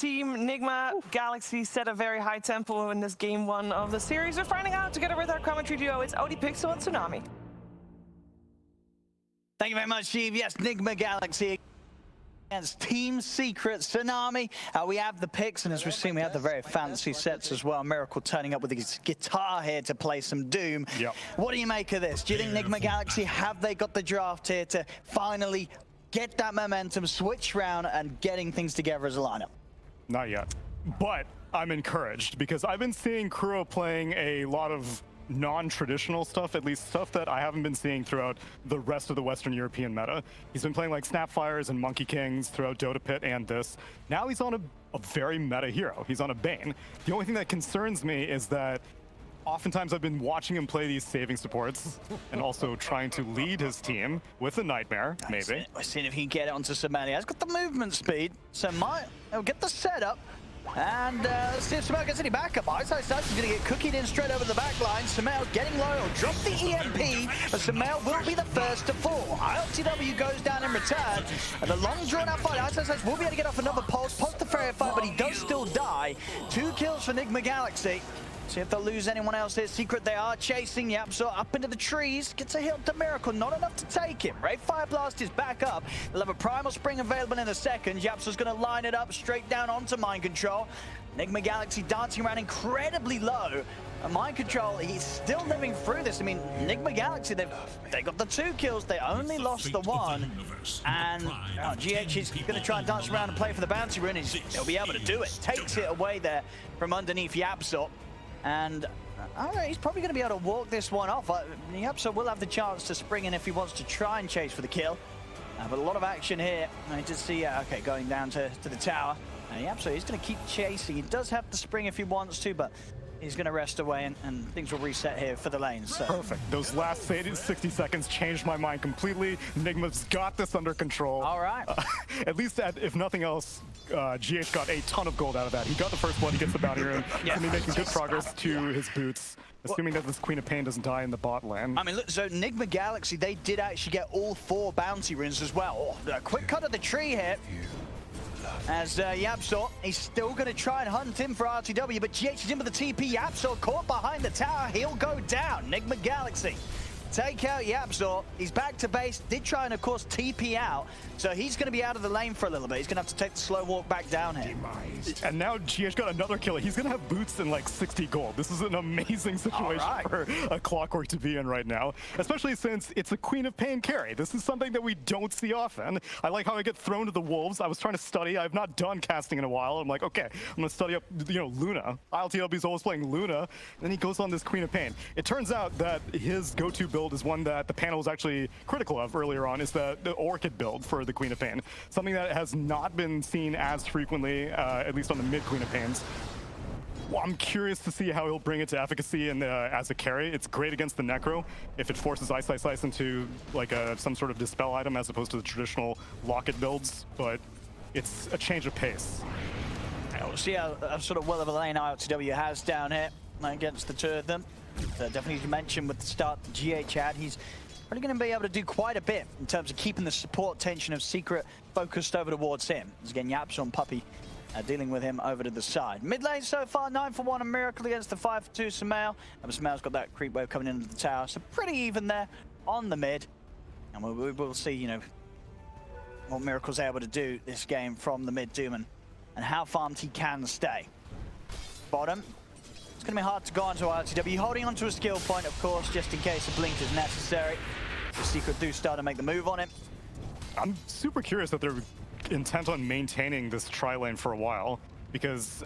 Team Nigma Galaxy set a very high tempo in this game one of the series. We're finding out together with our commentary duo. It's Odie Pixel and Tsunami. Thank you very much, Steve. Yes, Nigma Galaxy against Team Secret Tsunami. We have the picks, and as we've seen, we have the very fancy sets as well. Miracle turning up with his guitar here to play some Doom. Yep. What do you make of this? Do you think Nigma Galaxy, have they got the draft here to finally get that momentum, switch round, and getting things together as a lineup? Not yet, but I'm encouraged because I've been seeing Kuro playing a lot of non-traditional stuff, at least stuff that I haven't been seeing throughout the rest of the Western European meta. He's been playing like Snapfires and Monkey Kings throughout Dota Pit and this. Now he's on a very meta hero. He's on a Bane. The only thing that concerns me is that oftentimes I've been watching him play these saving supports and also trying to lead his team with a Nightmare, maybe. We're seeing if he can get it onto Somali. He's got the movement speed, so he'll get the setup. And let's see if Samel gets any backup. Ice Ice is going to get cookied in straight over the back line. Samel getting low. He'll drop the EMP, but Samel will be the first to fall. ILTW goes down in return. And the long drawn-out fight, Ice Ice will be able to get off another pulse, post the Fairy Fire, but he does still die. 2 kills for Nigma Galaxy. See if they'll lose anyone else here. Secret, they are chasing YapzOr up into the trees. Gets a hit to Miracle, not enough to take him. Ray Fire Blast is back up. They'll have a Primal Spring available in a second. YapzOr's going to line it up straight down onto Mind Control. Nigma Galaxy dancing around incredibly low. And Mind Control, he's still living through this. I mean, Nigma Galaxy, they got the 2 kills. They only lost the 1. And GH is going to try and dance around and play for the bounty rune. He'll be able to do it. Takes it away there from underneath YapzOr. And I don't know, he's probably going to be able to walk this one off. YapzOr will have the chance to spring in if he wants to try and chase for the kill. But a lot of action here. I just see, okay, going down to the tower. YapzOr, he's going to keep chasing. He does have the spring if he wants to, but he's going to rest away and things will reset here for the lanes. So. Perfect. Those last 60 seconds changed my mind completely. Nigma's got this under control. All right. At least, if nothing else, GH got a ton of gold out of that. He got the first blood, he gets the bounty rune. He's going to be making good progress to his boots, assuming that this Queen of Pain doesn't die in the bot lane. I mean, look, so Nigma Galaxy, they did actually get all 4 bounty runes as well. Oh, a quick cut of the tree here. As YapzOr, he's still going to try and hunt him for RTW, but GH is in with the TP. YapzOr caught behind the tower. He'll go down. Nigma Galaxy take out YapzOr. He's back to base. Did try and, of course, TP out. So he's going to be out of the lane for a little bit. He's going to have to take the slow walk back down here. And now GH got another kill. He's going to have boots and like 60 gold. This is an amazing situation for a Clockwork to be in right now, especially since it's a Queen of Pain carry. This is something that we don't see often. I like how I get thrown to the wolves. I was trying to study. I've not done casting in a while. I'm like, okay, I'm going to study up, Luna. ILTW is always playing Luna. And then he goes on this Queen of Pain. It turns out that his go-to build is one that the panel was actually critical of earlier on, is the Orchid build for the Queen of Pain. Something that has not been seen as frequently, at least on the mid Queen of Pains. Well, I'm curious to see how he'll bring it to efficacy and as a carry. It's great against the Necro if it forces Ice into like some sort of dispel item as opposed to the traditional locket builds, but it's a change of pace. We'll see how sort of well of a lane ILTW has down here against the 2 of them. So definitely, as you mentioned with the start the GH had, he's really going to be able to do quite a bit in terms of keeping the support tension of Secret focused over towards him. As again, YapzOr and Puppey dealing with him over to the side. Mid lane so far, 9 for 1, a Miracle against the 5 for 2 Samel. And Samel's got that creep wave coming into the tower, so pretty even there on the mid. And we'll see, what Miracle's able to do this game from the mid Doom and how farmed he can stay. Bottom. It's going to be hard to go onto RTW, holding onto a skill point, of course, just in case a blink is necessary. The Secret do start to make the move on it. I'm super curious that they're intent on maintaining this tri-lane for a while, because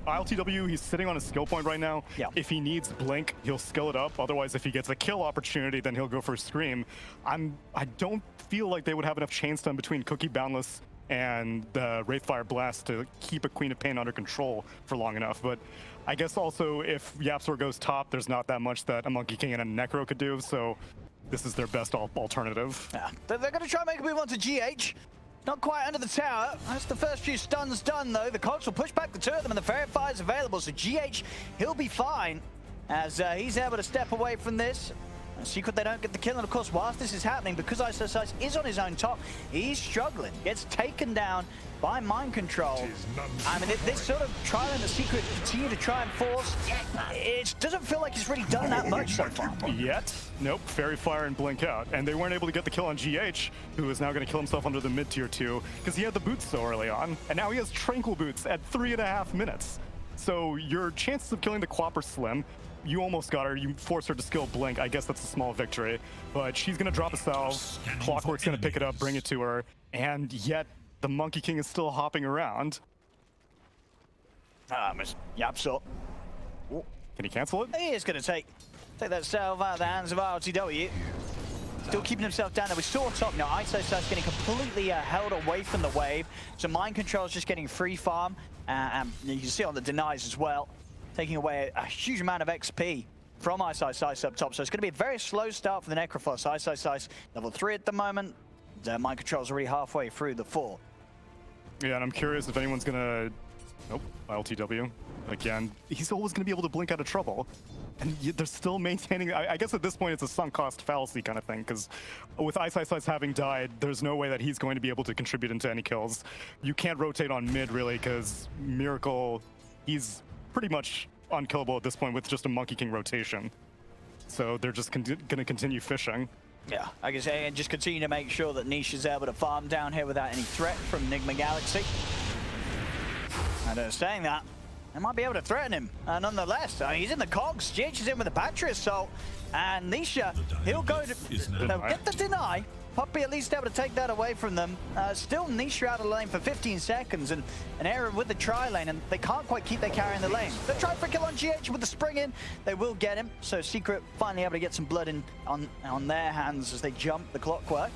ILTW, he's sitting on a skill point right now. Yeah. If he needs blink, he'll skill it up. Otherwise, if he gets a kill opportunity, then he'll go for a scream. I don't feel like they would have enough chain stun between Cookie Boundless and the Wraithfire Blast to keep a Queen of Pain under control for long enough. But I guess also if YapzOr goes top, there's not that much that a Monkey King and a Necro could do, so this is their best alternative. Yeah. They're going to try and make a move onto GH. Not quite under the tower. That's the first few stuns done, though. The Cogs will push back the 2 of them, and the Fairy Fire's available, so GH, he'll be fine as he's able to step away from this. Secret, they don't get the kill, and of course, whilst this is happening, because ISO is on his own top, he's struggling. Gets taken down by mind control. I mean, this sort of trial and the Secret continue to try and force. It doesn't feel like he's really done that much so far. Yet. Nope, Fairy Fire and Blink out. And they weren't able to get the kill on GH, who is now going to kill himself under the mid-tier 2, because he had the boots so early on. And now he has Tranquil Boots at 3.5 minutes. So your chances of killing the Quap are slim. You almost got her. You forced her to skill Blink. I guess that's a small victory. But she's going to drop a cell. Clockwork's going to pick it up, bring it to her. And yet, the Monkey King is still hopping around. Yapso. Can he cancel it? He is going to take that cell out of the hands of RLTW. Still keeping himself down there. We saw top now. ISO getting completely held away from the wave. So mind control is just getting free farm. And you can see on the denies as well, taking away a huge amount of XP from ISO up top. So it's going to be a very slow start for the Necrophos. ISO level 3 at the moment. Mind control's already halfway through the 4. Yeah, and I'm curious if anyone's going to... Nope, LTW. Again, he's always going to be able to blink out of trouble. And they're still maintaining... I guess at this point it's a sunk cost fallacy kind of thing, because with ISO having died, there's no way that he's going to be able to contribute into any kills. You can't rotate on mid, really, because Miracle, he's pretty much unkillable at this point with just a Monkey King rotation. So they're just going to continue fishing. Yeah, I can say, and just continue to make sure that Niche is able to farm down here without any threat from Enigma Galaxy. And saying that, they might be able to threaten him. Nonetheless, he's in the cogs. GH is in with a battery assault. And Nisha, he'll go to... They'll get the deny. Puppy at least able to take that away from them. Still Nisha out of lane for 15 seconds. And an error with the tri-lane. And they can't quite keep their carry in the lane. They'll try for a kill on GH with the spring in. They will get him. So Secret finally able to get some blood in on their hands as they jump the Clockwork.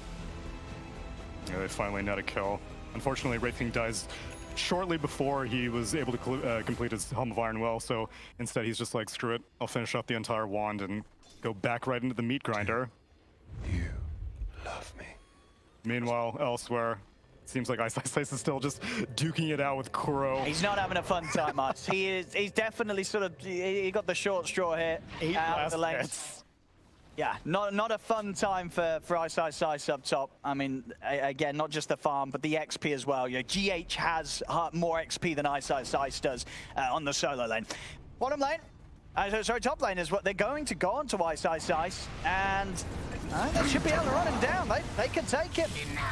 Yeah, they finally net a kill. Unfortunately, Wraith King dies shortly before he was able to complete his Helm of Iron well, so instead he's just like, screw it, I'll finish up the entire wand and go back right into the meat grinder. You love me. Meanwhile, elsewhere, it seems like Ice is still just duking it out with Kuro. He's not having a fun time, Ice. He's definitely sort of, he got the short straw here out of the lanes. Yeah, not a fun time for Ice up top. I mean, again, not just the farm, but the XP as well. You know, GH has more XP than Ice does on the solo lane. Bottom lane, sorry, top lane is what they're going to go on to Ice, and they should be able to run him down. They can take him.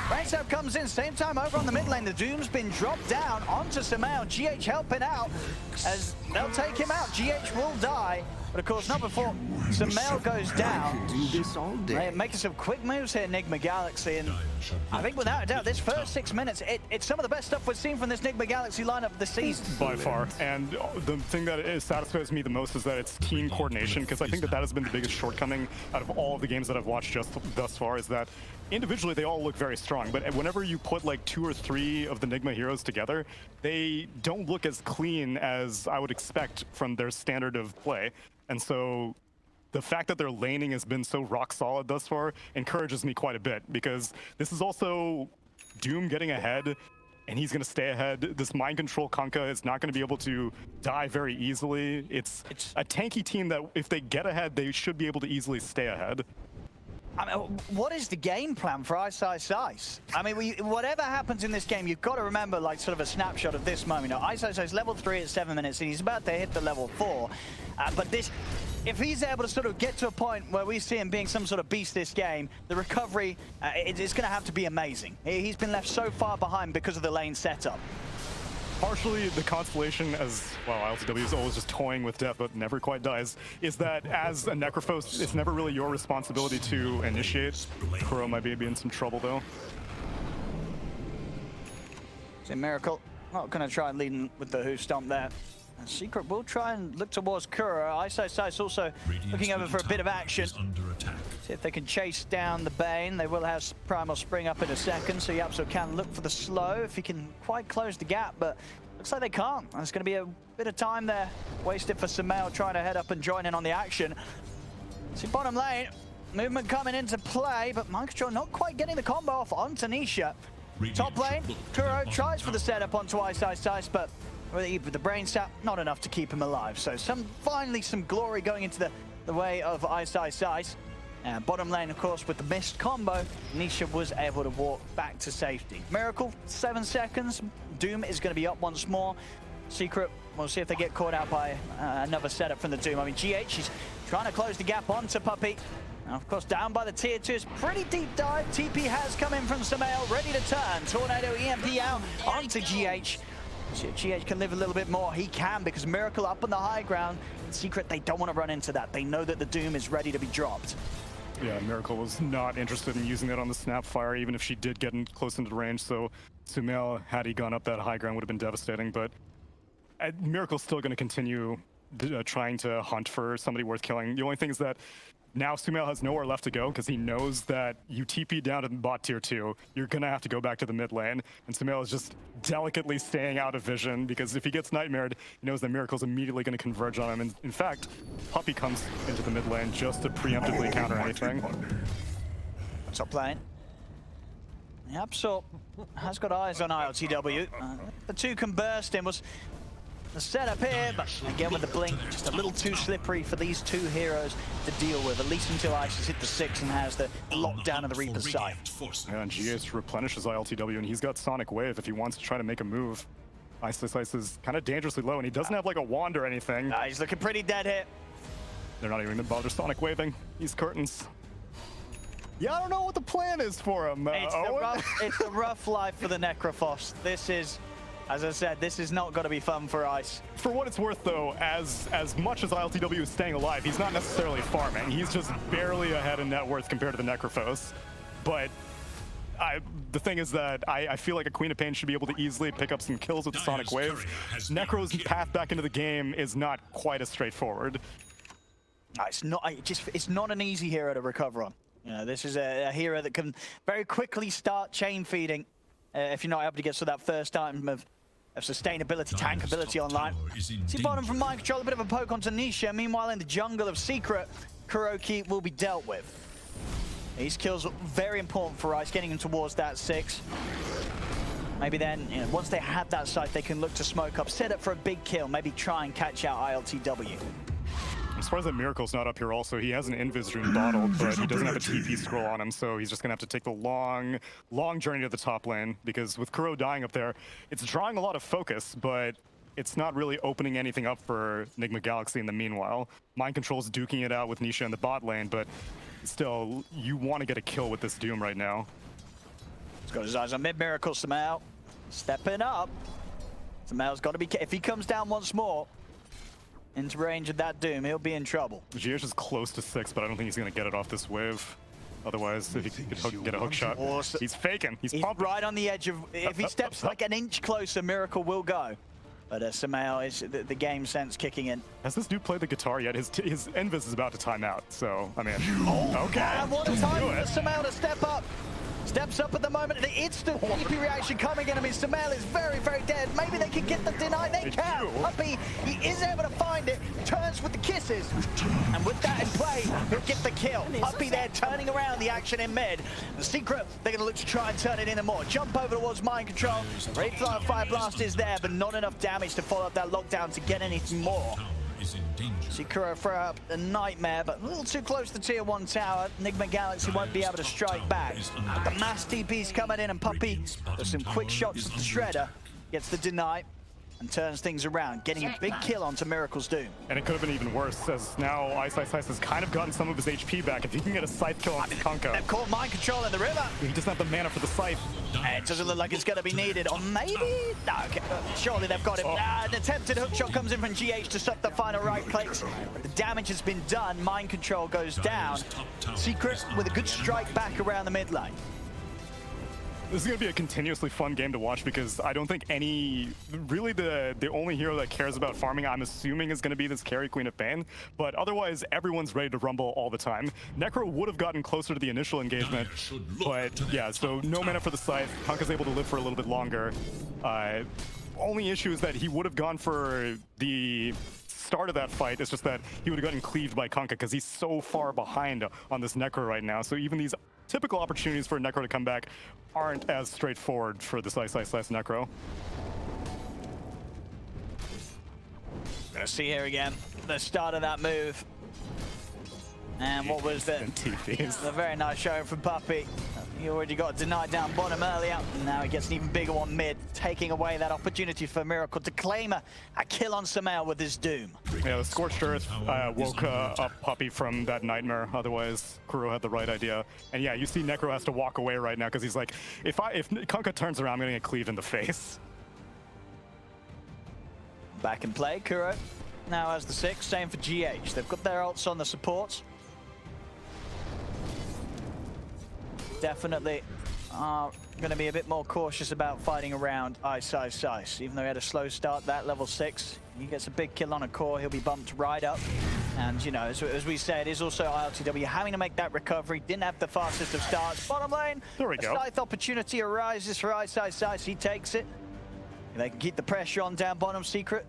Brainstab comes in, same time over on the mid lane. The Doom's been dropped down onto Samel. GH helping out as they'll take him out. GH will die. But of course, not before Samel goes down. They're making some quick moves here, Enigma Galaxy, and I think without a doubt, this first 6 minutes, it's some of the best stuff we've seen from this Enigma Galaxy lineup this season. By far, and the thing that satisfies me the most is that it's team coordination, because I think that has been the biggest shortcoming out of all of the games that I've watched just thus far, is that individually they all look very strong, but whenever you put like 2 or 3 of the Enigma heroes together, they don't look as clean as I would expect from their standard of play. And so the fact that their laning has been so rock solid thus far encourages me quite a bit, because this is also Doom getting ahead, and he's going to stay ahead. This mind control Kunkka is not going to be able to die very easily. It's a tanky team that if they get ahead, they should be able to easily stay ahead. I mean, what is the game plan for Ice? I mean, whatever happens in this game, you've got to remember, like, sort of a snapshot of this moment. You know, Ice is level 3 at 7 minutes, and he's about to hit the level 4. But this, if he's able to sort of get to a point where we see him being some sort of beast this game, the recovery, it's going to have to be amazing. He's been left so far behind because of the lane setup. Partially, the constellation, as well, LTW is always just toying with death, but never quite dies, is that as a Necrophos, it's never really your responsibility to initiate. Kuro might be in some trouble, though. So Miracle, not going to try and lead in with the Who Stomp there. And Secret will try and look towards Kuro. Ice also looking over for a bit of action. See if they can chase down the Bane. They will have Primal Spring up in a second, so Yapso can look for the slow if he can quite close the gap, but looks like they can't. There's going to be a bit of time there wasted for Samel trying to head up and join in on the action. See, bottom lane, movement coming into play, but mind control not quite getting the combo off onto Nisha. Top lane, Kuro tries for the setup onto Ice, but with the brain sap, not enough to keep him alive. So finally some glory going into the way of Ice. Bottom lane, of course, with the missed combo, Nisha was able to walk back to safety. Miracle, 7 seconds. Doom is going to be up once more. Secret, we'll see if they get caught out by another setup from the Doom. I mean, GH is trying to close the gap onto Puppey. Now, of course, down by the tier 2. It's pretty deep dive. TP has come in from Samael, ready to turn. Tornado EMP out onto GH. GH can live a little bit more. He can, because Miracle up on the high ground. Secret, they don't want to run into that. They know that the Doom is ready to be dropped. Yeah, Miracle was not interested in using that on the Snapfire, even if she did get in close into the range. So Sumail, had he gone up that high ground, would have been devastating. But Miracle's still going to continue trying to hunt for somebody worth killing. The only thing is that now Sumail has nowhere left to go, because he knows that you TP down to bot tier 2, you're going to have to go back to the mid lane. And Sumail is just delicately staying out of vision, because if he gets nightmared, he knows that Miracle's immediately going to converge on him. And in fact, Puppey comes into the mid lane just to preemptively counter anything. Top lane. Yep, so has got eyes on ILTW. The 2 can burst in was the setup here, but again with the blink, just a little too slippery for these 2 heroes to deal with, at least until Ice has hit the 6 and has the lockdown of the Reaper's sight. Yeah, and GH replenishes ILTW, and he's got Sonic Wave if he wants to try to make a move. Ice is kind of dangerously low, and he doesn't have like a wand or anything. He's looking pretty dead here. They're not even going to bother Sonic Waving. He's curtains. Yeah, I don't know what the plan is for him. It's the rough life for the Necrophos. This is, as I said, this is not going to be fun for Ice. For what it's worth, though, as much as ILTW is staying alive, he's not necessarily farming. He's just barely ahead in net worth compared to the Necrophos. But the thing is that I feel like a Queen of Pain should be able to easily pick up some kills with the Sonic Wave. Necro's path back into the game is not quite as straightforward. It's not an easy hero to recover on. You know, this is a hero that can very quickly start chain feeding if you're not able to get to that first item of sustainability, tankability online. See bottom from Mind Control, a bit of a poke onto Nisha. Meanwhile, in the jungle of Secret, Kuroki will be dealt with. These kills are very important for Ice, getting him towards that 6. Maybe then, you know, once they have that sight, they can look to smoke up, set up for a big kill, maybe try and catch out ILTW. As far as that Miracle's not up here also, he has an Invis Rune bottled, but he doesn't have a TP scroll on him, so he's just going to have to take the long journey to the top lane, because with Kuro dying up there, it's drawing a lot of focus, but it's not really opening anything up for Enigma Galaxy in the meanwhile. Mind Control's duking it out with Nisha in the bot lane, but still, you want to get a kill with this Doom right now. He's got his eyes on mid. Miracle Samael stepping up. Samael's got to be, if he comes down once more into range of that Doom, he'll be in trouble. GH is close to 6, but I don't think he's going to get it off this wave. Otherwise, if he could get a hook shot. He's faking. He's pumping. Right on the edge of, if he steps like an inch closer, Miracle will go. But Samael is the game sense kicking in. Has this dude played the guitar yet? His Invis is about to time out, so, I mean, okay. And what a time for Samael to step up. Steps up at the moment, the instant TP reaction coming in. I mean, Samael is very, very dead. Maybe they can get the deny. They can. Puppey, he is able to find it. Turns with the kisses. And with that in play, he'll get the kill. Puppey there turning around the action in mid. The Secret, they're going to look to try and turn it into more. Jump over towards Mind Control. Rayflower Fire Blast is there, but not enough damage to follow up that lockdown to get anything more. Sekiro throw up a nightmare, but a little too close to tier 1 tower. Enigma Galaxy won't be able to strike back. But the mass DP's coming in, and Puppey with some quick shots with the Shredder gets the deny and turns things around, getting a big kill onto Miracle's Doom. And it could have been even worse, as now Ice has kind of gotten some of his HP back. If he can get a Scythe kill on Kunkka. They've caught Mind Control in the river. He doesn't have the mana for the Scythe. It doesn't look like it's going to be needed. Or maybe? No, okay. Surely they've got him. An attempted hookshot comes in from GH to stop the final right clicks. But the damage has been done. Mind Control goes down. Secret with a good strike back around the mid lane. This is going to be a continuously fun game to watch, because I don't think really the only hero that cares about farming, I'm assuming, is going to be this carry Queen of Pain. But otherwise, everyone's ready to rumble all the time. Necro would have gotten closer to the initial engagement, but yeah, so no mana for the Scythe. Kunkka's able to live for a little bit longer. Only issue is that he would have gone for the start of that fight. It's just that he would have gotten cleaved by Kunkka, because he's so far behind on this Necro right now. So even these typical opportunities for Necro to come back aren't as straightforward for the Slice Necro. Gonna see here again the start of that move. And what was the very nice showing from Puppey. He already got denied down bottom earlier, and now he gets an even bigger one mid, taking away that opportunity for Miracle to claim a kill on Sumail with his Doom. Yeah, the Scorched Earth woke up Puppey from that nightmare. Otherwise, Kuro had the right idea. And yeah, you see Necro has to walk away right now because he's like, if Kunkka turns around, I'm gonna get cleaved in the face. Back in play, Kuro now has the 6, same for GH. They've got their ults on the supports. Definitely are going to be a bit more cautious about fighting around Ice. Even though he had a slow start, that level 6, he gets a big kill on a core, he'll be bumped right up. And, you know, as we said, is also ILTW having to make that recovery, didn't have the fastest of starts. Bottom lane, there we go. Scythe opportunity arises for Ice. He takes it. They can keep the pressure on down bottom. Secret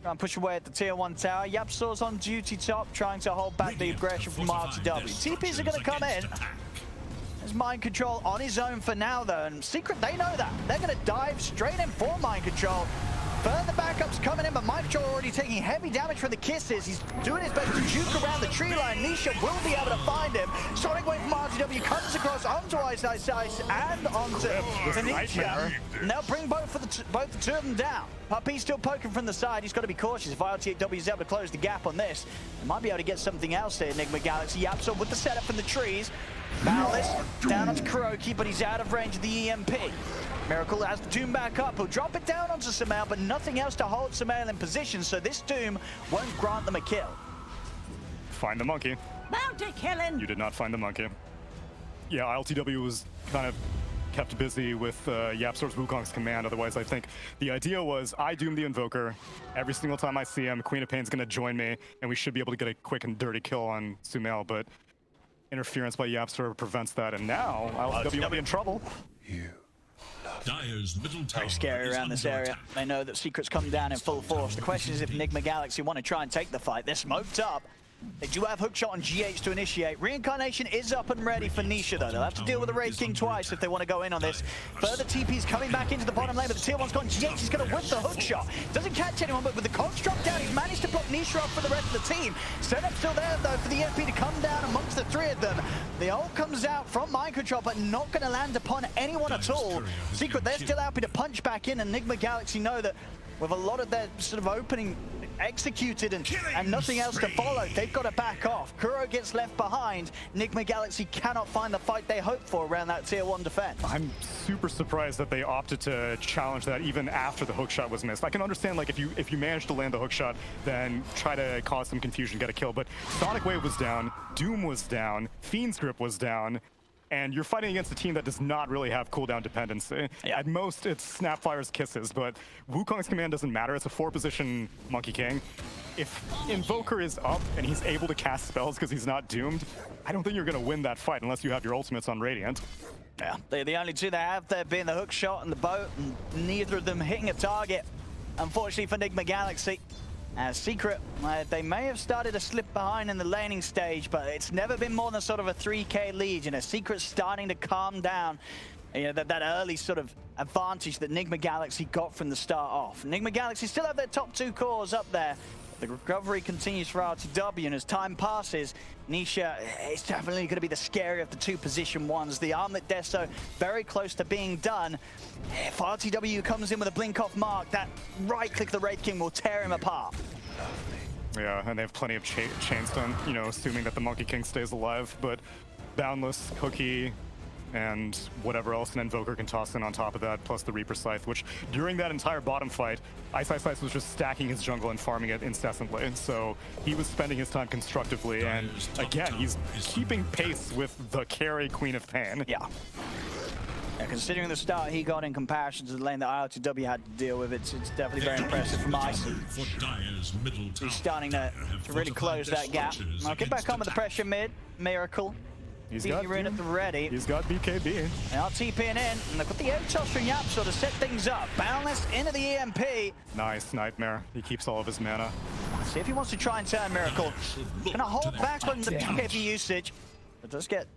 try and push away at the tier 1 tower. YapzOr's on duty top, trying to hold back the aggression from ILTW. TPs are going to come in. There's mind control on his own for now, though, and Secret, they know that. They're going to dive straight in for mind control. Further backups coming in, but mind control already taking heavy damage from the kisses. He's doing his best to juke around the tree line. Nisha will be able to find him. Sonic Wave from RTW comes across onto Ice and onto Nisha. And they'll bring both the two of them down. Puppey's still poking from the side. He's got to be cautious. If ILTW is able to close the gap on this, they might be able to get something else there. Enigma Galaxy, YapzOr with the setup from the trees. Malice down onto Kuroki, but he's out of range of the EMP. Miracle has the Doom back up. He'll drop it down onto Sumail, but nothing else to hold Sumail in position, so this Doom won't grant them a kill. Find the monkey. Bounty killing! You did not find the monkey. Yeah, ILTW was kind of kept busy with YapzOr's Wukong's command. Otherwise, I think the idea was I Doom the Invoker. Every single time I see him, Queen of Pain's going to join me, and we should be able to get a quick and dirty kill on Sumail, but interference by YapzOr prevents that, and now ILTW will be in trouble. Dire's middle tower very scary around this area. Attack. They know that Secret's come down in full force. The question is if Enigma Galaxy want to try and take the fight. They're smoked up. They do have hookshot on GH to initiate. Reincarnation is up and ready for Nisha, though. They'll have to deal with the Wraith King twice if they want to go in on this. Further TP's coming back into the bottom lane, but the tier 1's gone. GH is going to whip the hookshot. Doesn't catch anyone, but with the construct down, he's managed to block Nisha off for the rest of the team. Setup still there, though, for the EMP to come down amongst the 3 of them. The ult comes out from mind control, but not going to land upon anyone at all. Secret, they're still happy to punch back in, and Enigma Galaxy know that with a lot of their sort of opening executed and nothing else to follow, they've got to back off. Kuro gets left behind. Enigma Galaxy cannot find the fight they hoped for around that tier 1 defense. I'm super surprised that they opted to challenge that even after the hookshot was missed. I can understand, like, if you manage to land the hookshot, then try to cause some confusion, get a kill, but Sonic Wave was down, Doom was down, Fiend's Grip was down, and you're fighting against a team that does not really have cooldown dependency. Yeah. At most, it's Snapfire's kisses, but Wukong's command doesn't matter. It's a 4-position Monkey King. If Invoker is up and he's able to cast spells because he's not doomed, I don't think you're going to win that fight unless you have your ultimates on Radiant. Yeah, they're the only two they have there being the hookshot and the boat, and neither of them hitting a target, unfortunately for Enigma Galaxy. As Secret, they may have started to slip behind in the laning stage, but it's never been more than sort of a 3k lead. You know, Secret's starting to calm down. You know, that early sort of advantage that Enigma Galaxy got from the start off. Enigma Galaxy still have their top 2 cores up there. The recovery continues for RTW, and as time passes, Nisha is definitely going to be the scary of the 2 position 1s. The armlet deso very close to being done. If RTW comes in with a blink off mark, that right click the Wraith King will tear him apart. Yeah, and they have plenty of chain stun, you know, assuming that the Monkey King stays alive, but Boundless, Cookie, and whatever else an Invoker can toss in on top of that, plus the Reaper Scythe, which during that entire bottom fight, Ice was just stacking his jungle and farming it incessantly. So he was spending his time constructively, and again, he's keeping pace with the carry Queen of Pain. Yeah. Considering the start he got in comparison to the lane that ILTW had to deal with, it's definitely very impressive from Ice. He's starting to really close that gap. I'll get back on with the pressure mid. Miracle. He's got in at the ready. He's got BKB. They are TPing in, and they've got the Atos from YapzOr to set things up. Boundless into the EMP. Nice, Nightmare. He keeps all of his mana. See if he wants to try and turn Miracle. Gonna hold back on the BKB usage, but does get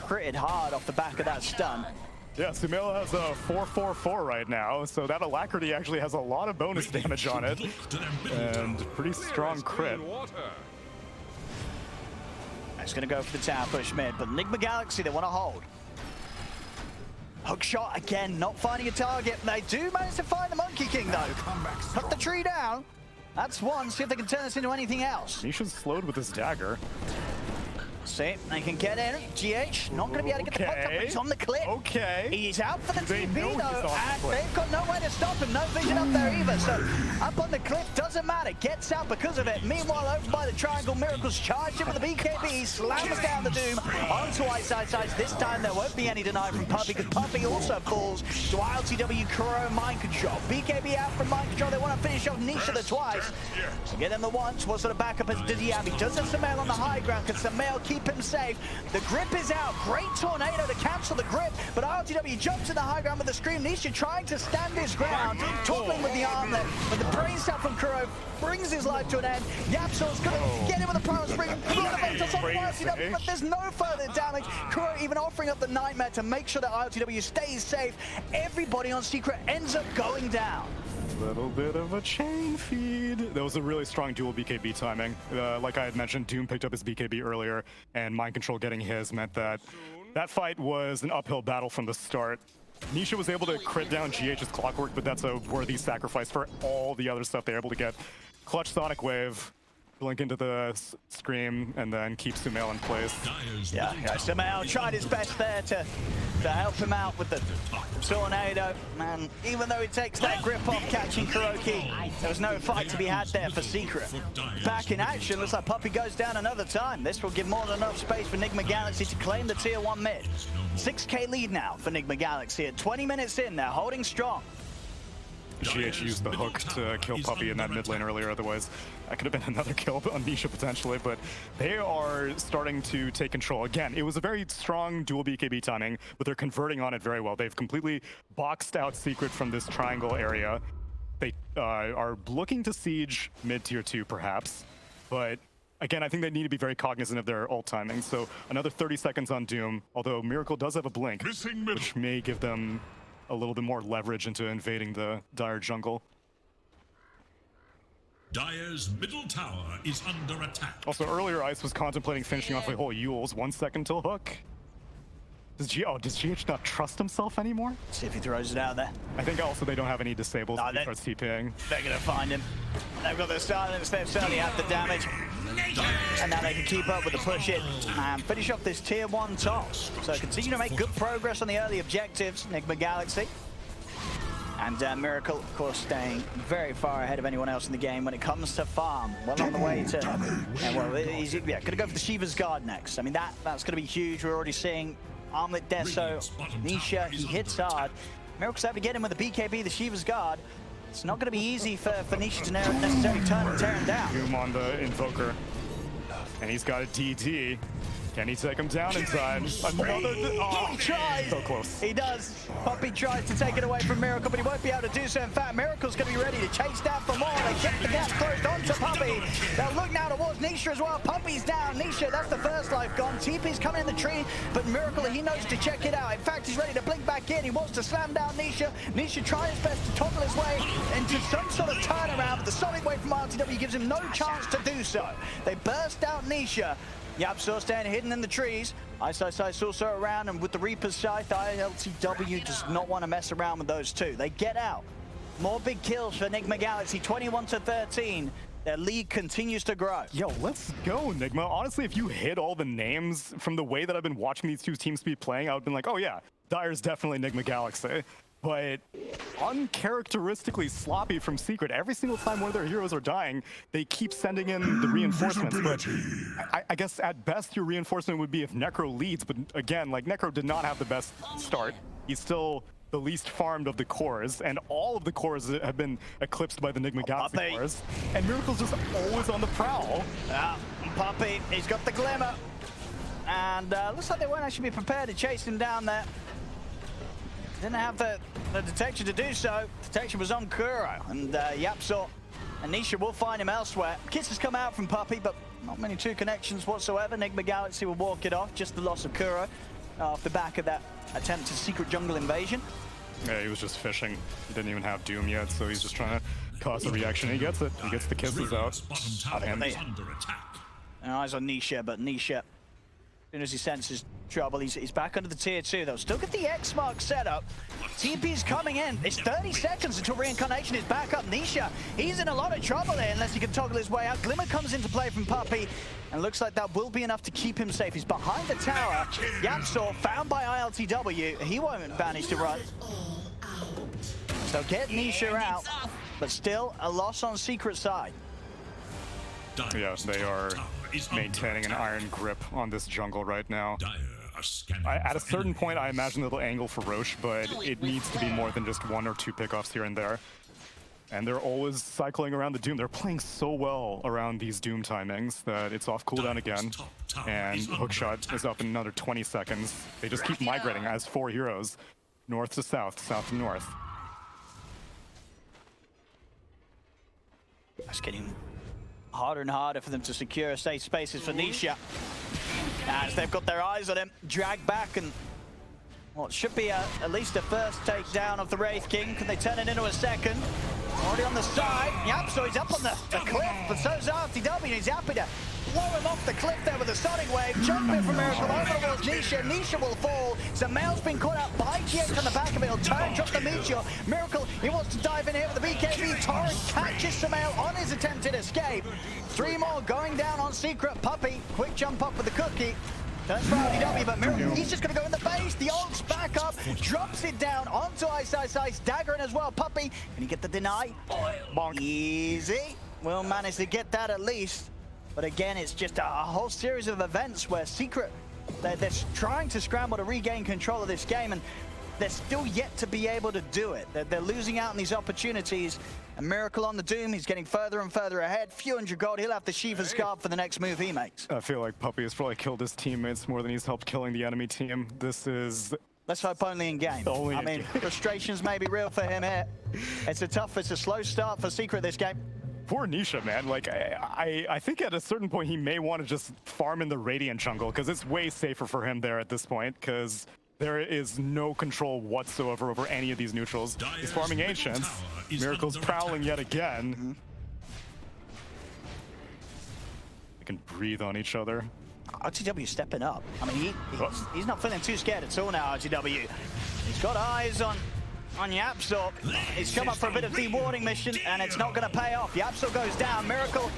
critted hard off the back of that stun. Yeah, Sumail has a 4/4/4 right now, so that Alacrity actually has a lot of bonus damage on it, and pretty strong crit. He's going to go for the tower push mid, but Enigma Galaxy, they want to hold. Hook shot again, not finding a target. They do manage to find the Monkey King though. Cut the tree down. That's one. See if they can turn this into anything else. Nisha's slowed with his dagger. See, they can get in. GH not going to be able to get the punch up, but he's on the cliff. Okay. He's out for the They TP know he's though, on and the cliff. they've got nowhere to stop him. No vision up there either, so up on the cliff doesn't matter. Gets out because of it. Meanwhile, over by the triangle, Miracle's charged in with the BKB, slams down the Doom onto Ice. This time there won't be any deny from Puppey, because Puppey also falls to ILTW Kuro Mind Control. BKB out from Mind Control. They want to finish off Nisha the twice. To get him the once, what sort of backup as Dizzy He does have Samael on the high ground. Can Samael keep him safe? The grip is out. Great tornado to cancel the grip, but RTW jumps in the high ground with the scream. Nisha trying to stand his ground, toppling with the armlet, but the brain shot from Kuro brings his life to an end. Yapsor's going to get him with a Primal Spring. But there's no further damage. Kuro even offering up the Nightmare to make sure that ILTW stays safe. Everybody on Secret ends up going down. Little bit of a chain feed. That was a really strong dual BKB timing. Like I had mentioned, Doom picked up his BKB earlier, and Mind Control getting his meant that that fight was an uphill battle from the start. Nisha was able to crit down GH's Clockwork, but that's a worthy sacrifice for all the other stuff they're able to get. Clutch Sonic Wave, blink into the Scream, and then keep Sumail in place. Yeah, Sumail tried his best there to help him out with the tornado. And even though he takes that grip off catching Kuroki, there was no fight to be had there for Secret. Back in action, looks like Puppey goes down another time. This will give more than enough space for Enigma Galaxy to claim the Tier 1 mid. 6k lead now for Enigma Galaxy. At 20 minutes in, they're holding strong. GH used the hook to kill Puppey in that mid lane earlier, otherwise that could have been another kill on Nisha potentially, but they are starting to take control. Again, it was a very strong dual BKB timing, but they're converting on it very well. They've completely boxed out Secret from this triangle area. They are looking to siege mid tier 2 perhaps, but again, I think they need to be very cognizant of their ult timing. So another 30 seconds on Doom, although Miracle does have a blink, which may give them a little bit more leverage into invading the Dire jungle. Dire's middle tower is under attack. Also, earlier Ice was contemplating finishing off a whole Yules. 1 second till hook. Does GH not trust himself anymore? See if he throws it out there. I think also they don't have any disables if he starts TPing. They're going to find him. They've got the silence, they've certainly had the damage. And now they can keep up with the push in and finish off this tier 1 top. So continue to make good progress on the early objectives, Enigma Galaxy. And Miracle, of course, staying very far ahead of anyone else in the game when it comes to farm. Well on the way to... well, he's going to go for the Shiva's Guard next. I mean, that's going to be huge. We're already seeing Armlet, Deso, Nisha, he hits hard. Miracle's able to get him with the BKB, the Shiva's Guard. It's not going to be easy for Nisha to necessarily tear him down. Doom on the Invoker. And he's got a DD. Can he take him down inside? Another... Oh, he tries. So close. He does. Puppey tries to take it away from Miracle, but he won't be able to do so. In fact, Miracle's going to be ready to chase down for more. They get the gap closed onto Puppey. They'll look now towards Nisha as well. Puppey's down. Nisha, that's the first life gone. TP's coming in the tree, but Miracle, he knows to check it out. In fact, he's ready to blink back in. He wants to slam down Nisha. Nisha tries his best to toggle his way into some sort of turnaround, but the Sonic Wave from RTW gives him no chance to do so. They burst out Nisha. Yapsor staying hidden in the trees. Ice also around, and with the Reaper's Scythe, ILTW does not want to mess around with those two. They get out. More big kills for Enigma Galaxy, 21-13. Their lead continues to grow. Yo, let's go, Enigma. Honestly, if you hit all the names from the way that I've been watching these two teams be playing, I would have been like, oh yeah, Dire's definitely Enigma Galaxy. But uncharacteristically sloppy from Secret. Every single time one of their heroes are dying, they keep sending in the reinforcements. But I guess at best your reinforcement would be if Necro leads. But again, like Necro did not have the best start. He's still the least farmed of the cores, and all of the cores have been eclipsed by the Enigma Galaxy cores. And Miracle's just always on the prowl. Puppey, he's got the glimmer. And looks like they won't actually be prepared to chase him down there. Didn't have the detection to do so. Detection was on Kuro, and Yapsor and Nisha will find him elsewhere. Kisses come out from Puppey, but not many two connections whatsoever. Enigma Galaxy will walk it off, just the loss of Kuro off the back of that attempt to secret jungle invasion. Yeah, he was just fishing. He didn't even have Doom yet, so he's just trying to cause a reaction. He gets it. He gets the kisses out. Bottom tower is under attack. And eyes on Nisha, but Nisha soon as he senses trouble, he's back under the tier 2. They'll still get the X mark set up. TP's coming in. It's 30 seconds until Reincarnation is back up. Nisha, he's in a lot of trouble here unless he can toggle his way out. Glimmer comes into play from Puppey, and looks like that will be enough to keep him safe. He's behind the tower. Yapsor found by ILTW. He won't manage to run. So get Nisha out, but still a loss on Secret side. Yeah, they are maintaining an iron grip on this jungle right now. At a certain point, I imagine they'll angle for Roche, but it needs to be more than just 1 or 2 pickoffs here and there. And they're always cycling around the Doom. They're playing so well around these Doom timings that it's off cooldown again. And Hookshot is up in another 20 seconds. They just keep migrating as 4 heroes. North to south, south to north. It's getting harder and harder for them to secure safe spaces for Nisha. As they've got their eyes on him, dragged back, and what should be at least a first takedown of the Wraith King. Can they turn it into a second? Already on the side. Yep, so he's up on the cliff, but so's RTW, and he's happy to blow him off the cliff there with a sonic wave. Jump in from Miracle over towards Nisha. Nisha will fall. Zamail's been caught out by GX on the back of it. He'll turn, drop the Meteor. Miracle, he wants to dive in here with the BKB. Torrent catches Zamail on his attempted escape. 3 more going down on Secret. Puppey, quick jump up with the cookie. That's for RDW, but Miracle, he's just going to go in the base. The ult's back up, drops it down onto Ice. Dagger in as well. Puppey, can he get the deny? Bonk. Easy. We'll manage to get that at least. But again, it's just a whole series of events where Secret, they're trying to scramble to regain control of this game, and they're still yet to be able to do it. They're losing out on these opportunities. A Miracle on the Doom, he's getting further and further ahead. Few hundred gold, he'll have the Shiva Scarf for the next move he makes. I feel like Puppey has probably killed his teammates more than he's helped killing the enemy team. This is... Let's hope only in game. I mean, frustrations may be real for him here. It's a slow start for Secret this game. Poor Nisha, man. Like, I think at a certain point he may want to just farm in the Radiant jungle, because it's way safer for him there at this point, because there is no control whatsoever over any of these neutrals. He's farming Ancients. Miracle's prowling yet again. They can breathe on each other. RTW stepping up. I mean, he's not feeling too scared at all now, RTW. He's got eyes on Yapsor. He's come up for a bit of de-warding mission, and it's not going to pay off. Yapsor goes down. Miracle,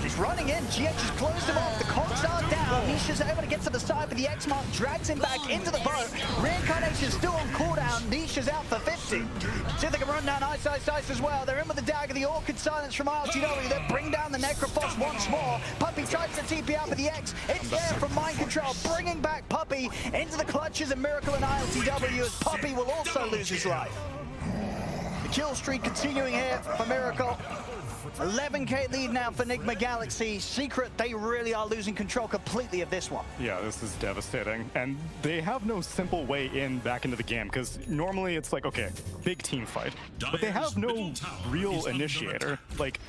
he's running in. GX has closed him off. The cogs are down. Nisha's able to get to the side, but the X-Mark drags him back into the boat. Reincarnation's still on cooldown. Nisha's out for 50. See if they can run down Ice as well. They're in with the dagger. The Orchid Silence from RTW. They bring down the Necrophos once more. Puppey tries to TP out with the X. It's there from Mind Control, bringing back Puppey into the clutches of Miracle and ILTW, as Puppey will also lose his life. The kill streak continuing here for Miracle. 11k lead now for Enigma Galaxy. Secret, they really are losing control completely of this one. Yeah, this is devastating. And they have no simple way in back into the game, because normally it's like, okay, big team fight. But they have no real initiator. Like,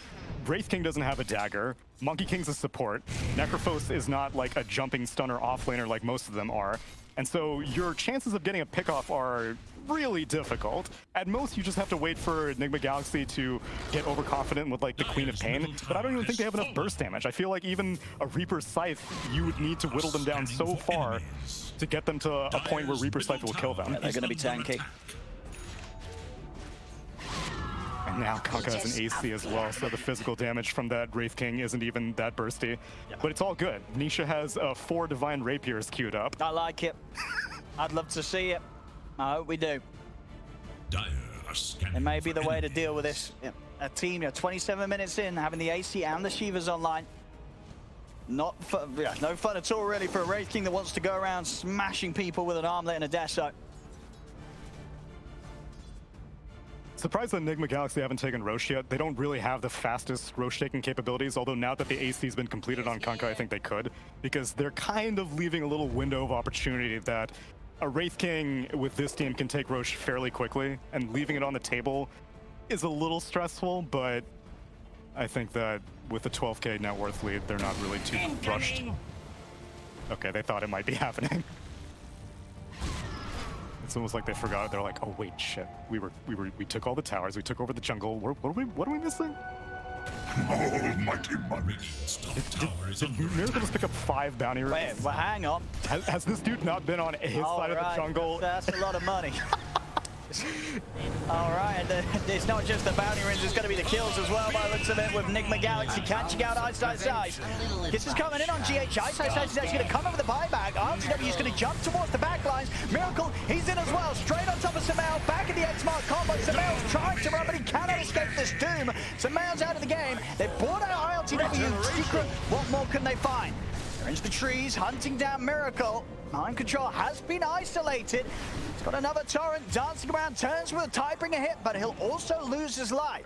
Wraith King doesn't have a dagger. Monkey King's a support. Necrophos is not like a jumping stunner offlaner like most of them are. And so your chances of getting a pickoff are really difficult. At most, you just have to wait for Enigma Galaxy to get overconfident with like the Queen of Pain, but I don't even think they have enough burst damage. I feel like even a Reaper's Scythe, you would need to whittle them down so far to get them to a point where Reaper's Scythe will kill them. They're going to be tanky. And now Kanka has an AC as well, so the physical damage from that Wraith King isn't even that bursty. But it's all good. Nisha has 4 Divine Rapiers queued up. I like it. I'd love to see it. I hope we do. It may be the way to deal with this. A team, 27 minutes in, having the AC and the Shivas online. No fun at all, really, for a Wraith King that wants to go around smashing people with an armlet and a Deso. Surprised that Enigma Galaxy haven't taken Roche yet. They don't really have the fastest Roche taking capabilities, although now that the AC's been completed on Kanka, I think they could, because they're kind of leaving a little window of opportunity that a Wraith King with this team can take Roche fairly quickly, and leaving it on the table is a little stressful, but I think that with the 12k net worth lead, they're not really too rushed. Okay, they thought it might be happening. It's almost like they forgot. They're like, oh wait, shit. We took all the towers. We took over the jungle. What are we missing? Almighty money. Top tower is under Miracle just pick up 5 bounty runes? Wait, well, hang on. Has this dude not been on his side of the jungle? That's a lot of money. All right, and it's not just the bounty rings, it's going to be the kills as well by the looks of it, with Nigma Galaxy catching out Ice. This is coming in on GH. Ice is actually going to come over the buyback. RTW is going to jump towards the back lines. Miracle, he's in as well, straight on top of Samel, back in the X-Mark combo. Samel's trying to run, but he cannot escape this doom. Samel's out of the game. They bought out ILTW secret. What more can they find? They're into the trees, hunting down Miracle. Mind control has been isolated. He's got another torrent dancing around, turns with a Tidebringer hit, but he'll also lose his life.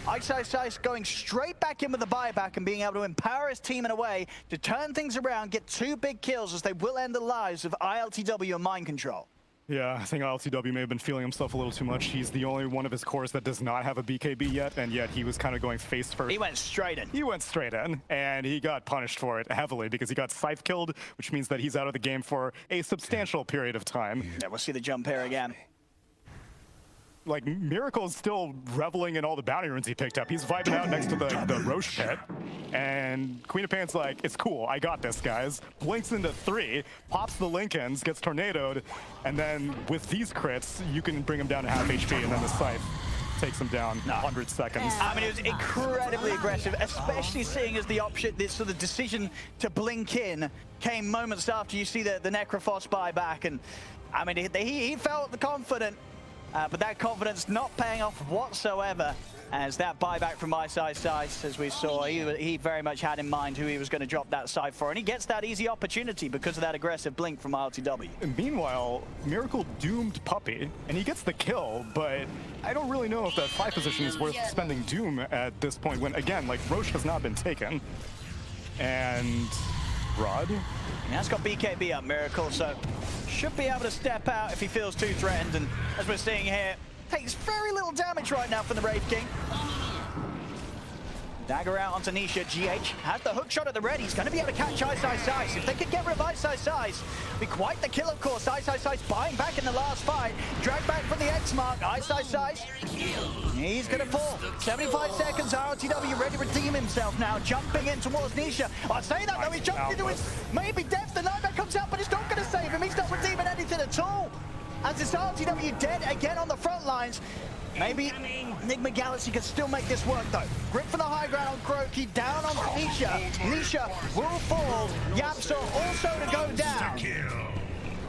Ice going straight back in with the buyback and being able to empower his team in a way to turn things around, get 2 big kills as they will end the lives of ILTW and Mind Control. Yeah, I think ILTW may have been feeling himself a little too much. He's the only one of his cores that does not have a BKB yet, and yet he was kind of going face first. He went straight in. He went straight in, and he got punished for it heavily because he got scythe killed, which means that he's out of the game for a substantial period of time. Yeah, we'll see the jump here again. Like, Miracle is still reveling in all the bounty runes he picked up. He's vibing out next to the Roche pit. And Queen of Pain's like, it's cool, I got this, guys. Blinks into 3, pops the Lincolns, gets tornadoed, and then with these crits, you can bring him down to half HP, and then the Scythe takes him down 100 seconds. I mean, it was incredibly aggressive, especially seeing as the option, this sort of decision to blink in came moments after you see the Necrophos buyback. And I mean, he felt confident. But that confidence not paying off whatsoever, as that buyback from Ice, as we saw, he very much had in mind who he was going to drop that side for, and he gets that easy opportunity because of that aggressive blink from ILTW. Meanwhile, Miracle doomed Puppey, and he gets the kill, but I don't really know if that 5 position is worth spending Doom at this point when, again, like, Roche has not been taken. And Rod? He has got BKB up, Miracle, so should be able to step out if he feels too threatened. And as we're seeing here, takes very little damage right now from the Wraith King. Dagger out onto Nisha. GH has the hook shot at the ready. He's going to be able to catch Ice. If they could get rid of Ice, be quite the kill, of course. Ice buying back in the last fight. Drag back from the X-Mark. Ice. He's going to fall. 75 seconds. RTW ready to redeem himself now. Jumping in towards Nisha. I say that though, he jumped into his maybe death. The nightmare comes out, but it's not going to save him. He's not redeeming anything at all. As it's RTW dead again on the front lines. Maybe Nigma Galaxy can still make this work though. Grip for the high ground on Croaky, down on Nisha. Nisha will fall. Yapsa also to go down.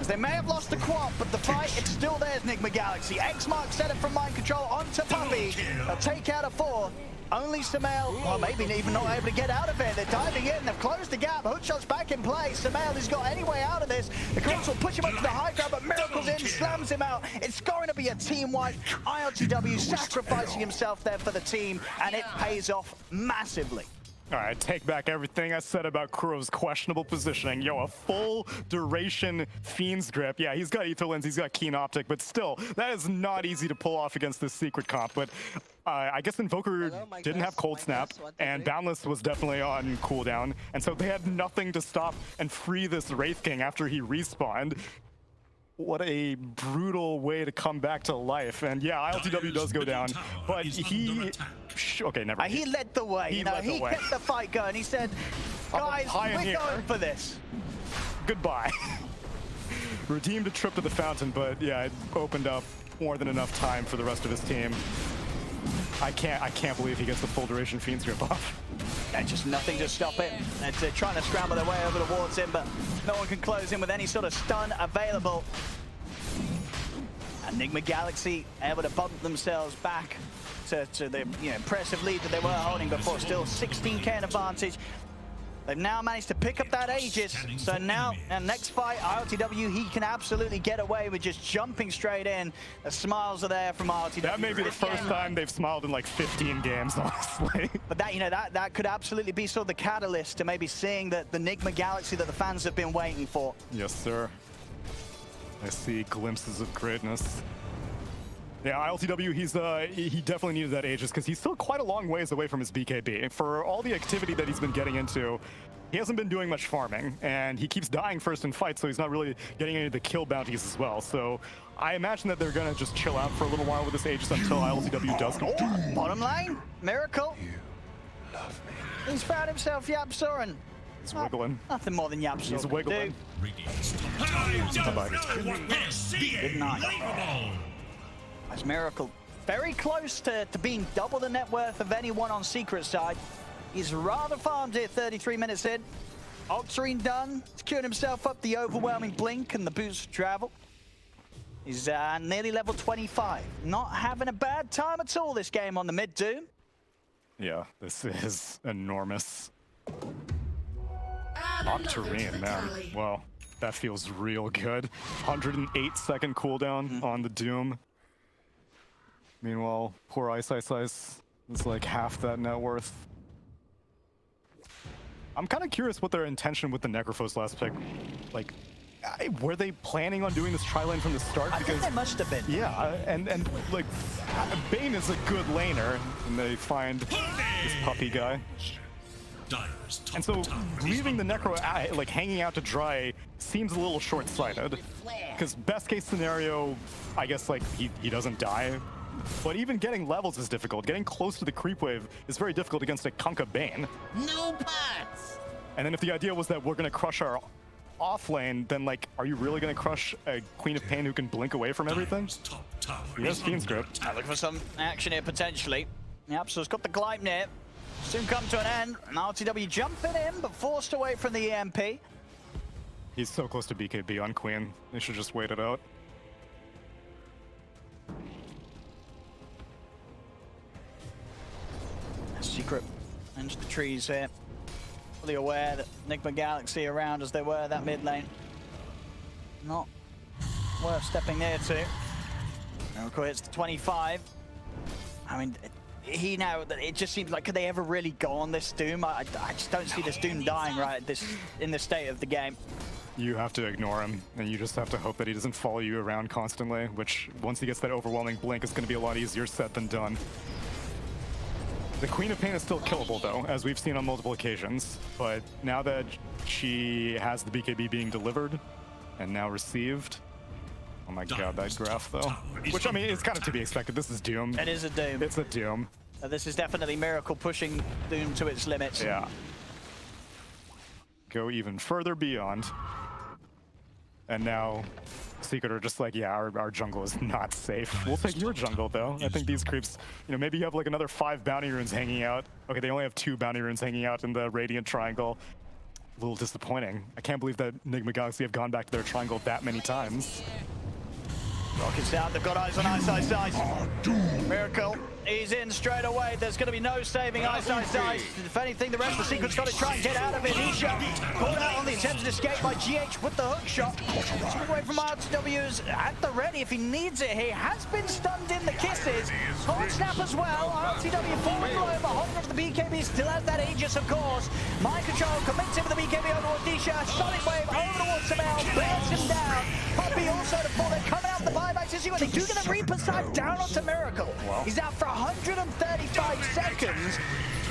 As they may have lost the quad, but the fight, it's still theirs, Nigma Galaxy. X-Mark set it from Mind Control onto Puppey. They'll take out a 4. Only Samel, well, maybe even not able to get out of it. They're diving in, they've closed the gap. Hookshot's back in play. Samel has got any way out of this. The Crocs will push him up to the high ground, but Miracle's in, slams him out. It's going to be a team wipe. ILTW sacrificing himself there for the team, and it pays off massively. All right, take back everything I said about Kuro's questionable positioning. Yo, a full duration Fiend's Grip. Yeah, he's got Etherlens, he's got Keen Optic, but still, that is not easy to pull off against this secret comp. But I guess Invoker didn't have Cold Snap, and Boundless was definitely on cooldown, and so they had nothing to stop and free this Wraith King after he respawned. What a brutal way to come back to life. And yeah, ILTW does go down, but he... Okay, never mind. He led the way. He kept the fight going. He said, guys, we're going for this. Goodbye. Redeemed a trip to the fountain, but yeah, it opened up more than enough time for the rest of his team. I can't believe he gets the full duration Fiend's Grip off. And just nothing to stop it. They're trying to scramble their way over towards him, but no one can close him with any sort of stun available. Enigma Galaxy able to bump themselves back to the impressive lead that they were holding before. Still 16k in advantage. They've now managed to pick up that Aegis. So now, next fight, ILTW, he can absolutely get away with just jumping straight in. The smiles are there from ILTW. That may be the first time they've smiled in like 15 games, honestly. But that could absolutely be sort of the catalyst to maybe seeing the Enigma Galaxy that the fans have been waiting for. Yes, sir. I see glimpses of greatness. Yeah, ILTW, he definitely needed that Aegis because he's still quite a long ways away from his BKB. For all the activity that he's been getting into, he hasn't been doing much farming, and he keeps dying first in fights, so he's not really getting any of the kill bounties as well. So I imagine that they're going to just chill out for a little while with this Aegis until ILTW does go. Bottom lane, Miracle. love me? He's found himself Yapzor, and He's wiggling. nothing more than Yapzor. He's wiggling. Radiant's top tower is under attack. Good night. Unbelievable. As Miracle very close to being double the net worth of anyone on Secret side. He's rather farmed here 33 minutes in. Octarine done, secured himself up the overwhelming blink and the boost for travel. He's nearly level 25. Not having a bad time at all this game on the mid Doom. Yeah, this is enormous. Octarine, man. Well, that feels real good. 108-second cooldown on the Doom. Meanwhile, poor Ice is like half that net worth. I'm kind of curious what their intention with the Necrophos last pick. Like, were they planning on doing this tri-lane from the start? I think they must have been. Yeah, and like, Bane is a good laner, and they find this puppy guy. Dire's top And so tower is leaving the under Necro like hanging out to dry seems a little short-sighted. Because best case scenario, I guess like he doesn't die. But even getting levels is difficult. Getting close to the creep wave is very difficult against a Kunkka Bane. No pots! And then if the idea was that we're gonna crush our off lane, then like, are you really gonna crush a Queen of Pain who can blink away from everything? Dire's top tower He has is Fiend's under Grip. attack. Looking for some action here potentially. Yep, so it's got the Gleipnir. Soon come to an end. And RTW jumping in, but forced away from the EMP. He's so close to BKB on Queen. They should just wait it out. Secret into the trees here. Fully aware that Enigma Galaxy around as they were that mid lane. Not worth stepping near to. Miracle hits the 25. I mean, it just seems like, could they ever really go on this Doom? I just don't see this Doom dying right in this state of the game. You have to ignore him, and you just have to hope that he doesn't follow you around constantly, which once he gets that overwhelming blink, is going to be a lot easier said than done. The Queen of Pain is still killable though, as we've seen on multiple occasions, but now that she has the BKB being delivered and now received, oh my god, that graph though. Which I mean, is kind of to be expected. This is Doom. It is a Doom. It's a Doom. This is definitely Miracle pushing Doom to its limits. Yeah. Go even further beyond. And now Secret are just like, yeah, our jungle is not safe. We'll take your jungle though. I think these creeps, you know, maybe you have like another 5 bounty runes hanging out. Okay, they only have 2 bounty runes hanging out in the Radiant Triangle. A little disappointing. I can't believe that Enigma Galaxy have gone back to their triangle that many times. Rockets down, they've got eyes on Ice. Miracle, he's in straight away. There's going to be no saving Ice. If anything, the rest of the Secret's got to try and get out of it. Isha caught out on the attempted escape by GH with the hook shot. Took away from RTW's at the ready if he needs it. He has been stunned in the kisses. Cold snap as well. RTW falling low, but holding up to the BKB. Still has that Aegis, of course. Mind control, commits him with the BKB over towards Disha. Sonic wave over towards Samel, bears him down. Poppy also to fall. They're coming out the buybacks. You see what they do get a Reaper side down onto Miracle. Wow. He's out for 135 seconds.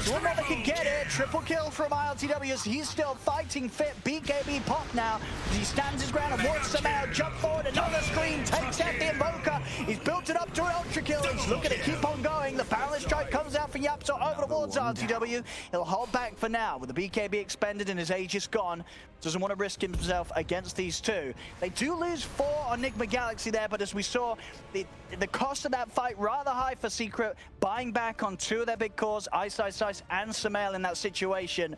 So what they can get it. Triple kill from ILTW as he's still fighting fit. BKB pop now. He stands his ground and wants somehow jump forward. Another screen takes out the Invoker. He's built it up to an ultra kill. He's looking to keep on going. The Paralysis Strike comes out for Yapzor over towards RTW. He'll hold back for now with the BKB expended and his Aegis gone. Doesn't want to risk himself against these two. They do lose 4 on Enigma Galaxy there, but as we saw, the cost of that fight rather high for Secret, buying back on 2 of their big cores, Ice and Samel in that situation.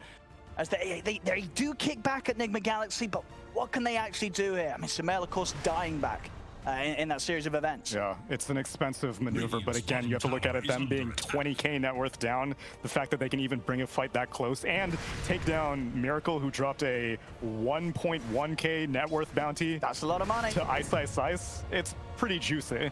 As they do kick back at Enigma Galaxy, but what can they actually do here? I mean, Samel, of course, dying back in that series of events. Yeah, it's an expensive maneuver, but again, you have to look at it, them being 20k net worth down, the fact that they can even bring a fight that close and take down Miracle, who dropped a 1.1k net worth bounty. That's a lot of money. To Ice. It's pretty juicy.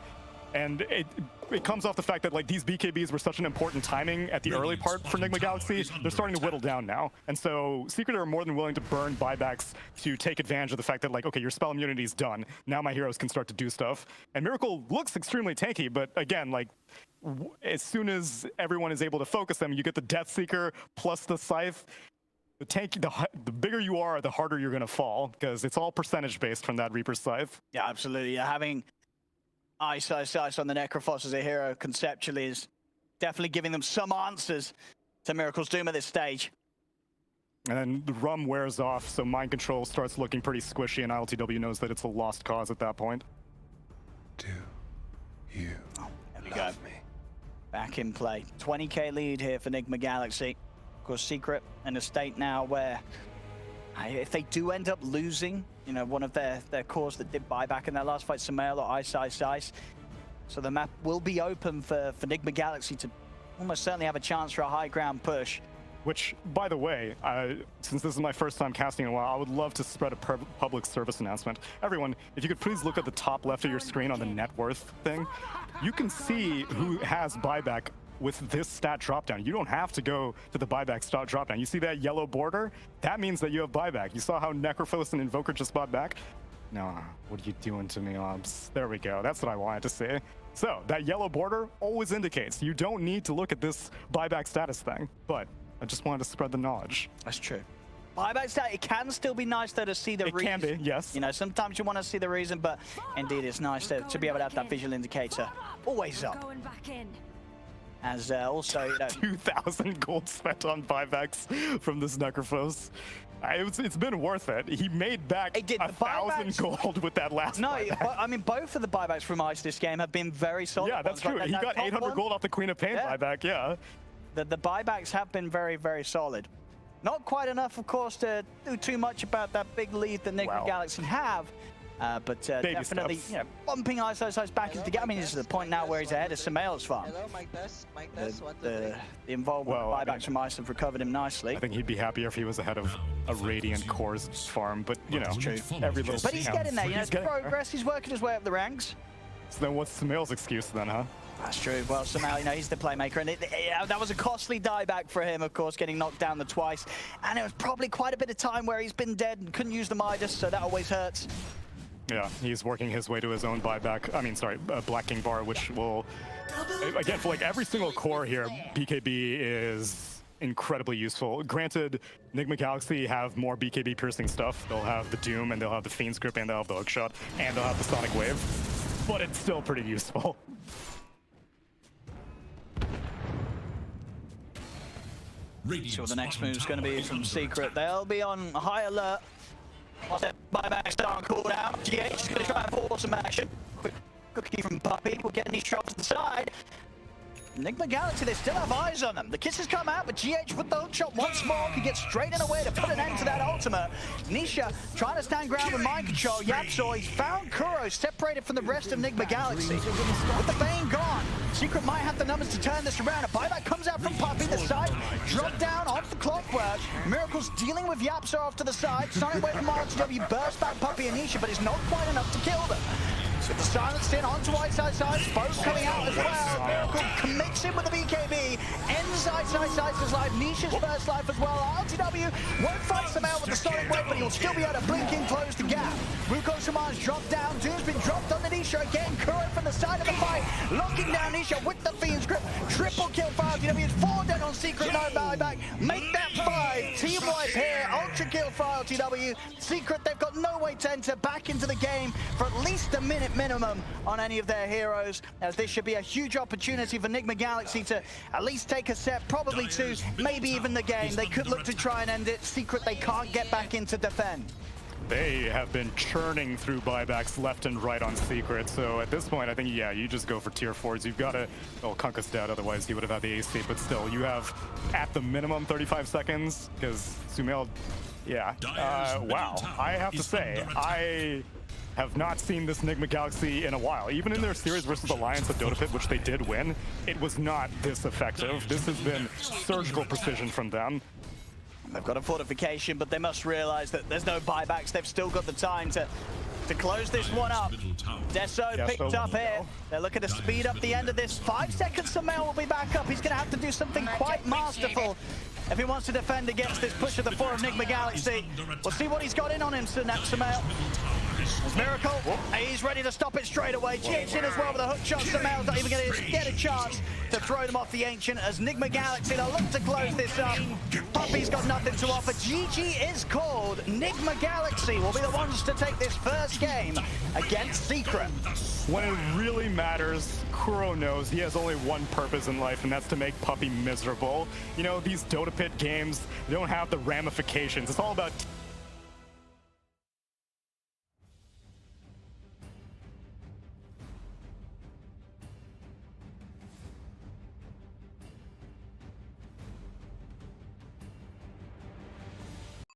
And it comes off the fact that like these BKBs were such an important timing at the early part for Enigma Galaxy. They're starting to whittle down now. And so Secret are more than willing to burn buybacks to take advantage of the fact that like, okay, your spell immunity is done. Now my heroes can start to do stuff. And Miracle looks extremely tanky, but again, like as soon as everyone is able to focus them, you get the Death Seeker plus the Scythe. The bigger you are, the harder you're gonna fall, because it's all percentage based from that Reaper's Scythe. Yeah, absolutely. Having Ice on the Necrophos as a hero conceptually is definitely giving them some answers to Miracle's doom at this stage. And then the rum wears off, so mind control starts looking pretty squishy, and ILTW knows that it's a lost cause at that point. Do you There we go. love me? Back in play. 20k lead here for Enigma Galaxy. Of course, Secret in a state now where if they do end up losing, you know, one of their cores that did buyback in their last fight, Samael or Ice. So the map will be open for Enigma Galaxy to almost certainly have a chance for a high ground push. Which, by the way, since this is my first time casting in a while, I would love to spread a public service announcement. Everyone, if you could please look at the top left of your screen on the net worth thing, you can see who has buyback with this stat dropdown. You don't have to go to the buyback stat dropdown. You see that yellow border? That means that you have buyback. You saw how Necrophos and Invoker just bought back? No, what are you doing to me, Obs? There we go. That's what I wanted to see. So, that yellow border always indicates you don't need to look at this buyback status thing, but I just wanted to spread the knowledge. That's true. Buyback stat, it can still be nice though to see the reason. It can be, yes. You know, sometimes you want to see the reason, but indeed it's nice to be able to have that visual indicator always up. Going back in. As also, you know, 2,000 gold spent on buybacks from this Necrophos. It's been worth it. He made back He did. The 1,000 gold with that last no, buyback. I mean, both of the buybacks from Ice this game have been very solid. Yeah, that's ones. true. Like He that got top 800 one, gold off the Queen of Pain Yeah. buyback, yeah. The buybacks have been very, very solid. Not quite enough, of course, to do too much about that big lead that Enigma Wow. Galaxy have. But definitely, steps. you know, bumping Ice back into the game. I mean, this is the point now where he's ahead of Samael's farm. Hello, mic test, mic test, 1, 2, 3. The involvement Well, I of buybacks mean- from Ice have recovered him nicely. I think he'd be happier if he was ahead of a Radiant Core's farm, but, you know, every little But he's counts. getting there, you know, He's it's getting there. progress. He's working his way up the ranks. So then what's Samael's excuse then, huh? That's true. Well, somehow, you know, he's the playmaker, and that was a costly dieback for him, of course, getting knocked down the twice. And it was probably quite a bit of time where he's been dead and couldn't use the Midas, so that always hurts. Yeah, he's working his way to his own buyback. I mean, sorry, Black King bar, which will, again, for like every single core here, BKB is incredibly useful. Granted, Enigma Galaxy have more BKB piercing stuff. They'll have the Doom, and they'll have the Fiend's Grip, and they'll have the Hookshot, and they'll have the Sonic Wave. But it's still pretty useful. So the next move is going to be from Secret. They'll be on high alert. Once that buyback start on cooldown, GH is going to try and force some action. Quick cookie from Puppy. We're getting these shots to the side. Enigma Galaxy, they still have eyes on them. The kisses come out, but GH with the hookshot once more can get straight in a way to put an end to that ultimate. Nisha trying to stand ground with mind control. Yapso, he's found Kuro separated from the rest of Enigma Galaxy. With the Bane gone, Secret might have the numbers to turn this around. A buyback comes out from Puppy, the side drop down onto the clockwork. Miracle's dealing with Yapso off to the side. Sonic Wave from RTW bursts back Puppy and Nisha, but it's not quite enough to kill them. With the silence in onto Ice's Foes coming out as well. Miracle commits in with the BKB, ends Ice's life, Nisha's first life as well. RTW won't fight Samael with the Sonic Wave, but he'll still be able to blink in, close the gap. Ruko Shaman's dropped down, Doom's been dropped on the Nisha again. Kuro from the side of the fight, locking down Nisha with the Fiend's Grip. Triple kill for RTW, it's 4 dead on Secret, no buyback. Make that 5, team wipe here, ultra kill for RTW. Secret, they've got no way to enter back into the game for at least a minute minimum on any of their heroes, as this should be a huge opportunity for Enigma Galaxy to at least take a set, probably 2, maybe even the game. They could look to try and end it. Secret, they can't get back into defend. They have been churning through buybacks left and right on Secret, so at this point, I think, yeah, you just go for tier 4s. You've got to, well, Kunka's dead, otherwise he would have had the AC, but still, you have, at the minimum, 35 seconds, because Sumail, yeah. Wow, I have to say, I have not seen this Enigma Galaxy in a while. Even in their series versus Alliance of Dota Pit, which they did win, it was not this effective. This has been surgical precision from them. They've got a fortification, but they must realize that there's no buybacks. They've still got the time to close this one up. Deso picked up here. They're looking to speed up the end of this. 5 seconds, Samael will be back up. He's going to have to do something quite masterful if he wants to defend against this push of the 4 of Enigma Galaxy. We'll see what he's got in on him, Samael. There's Miracle. He's ready to stop it straight away. GH in as well with a hook shot. Samel's not even going to get a chance to throw them off the Ancient as Nigma Galaxy, they'll look to close this up. Puppy's got nothing to offer. GG is called. Nigma Galaxy will be the ones to take this first game against Secret. When it really matters, Kuro knows he has only one purpose in life, and that's to make Puppy miserable. You know, these Dota Pit games, they don't have the ramifications. It's all about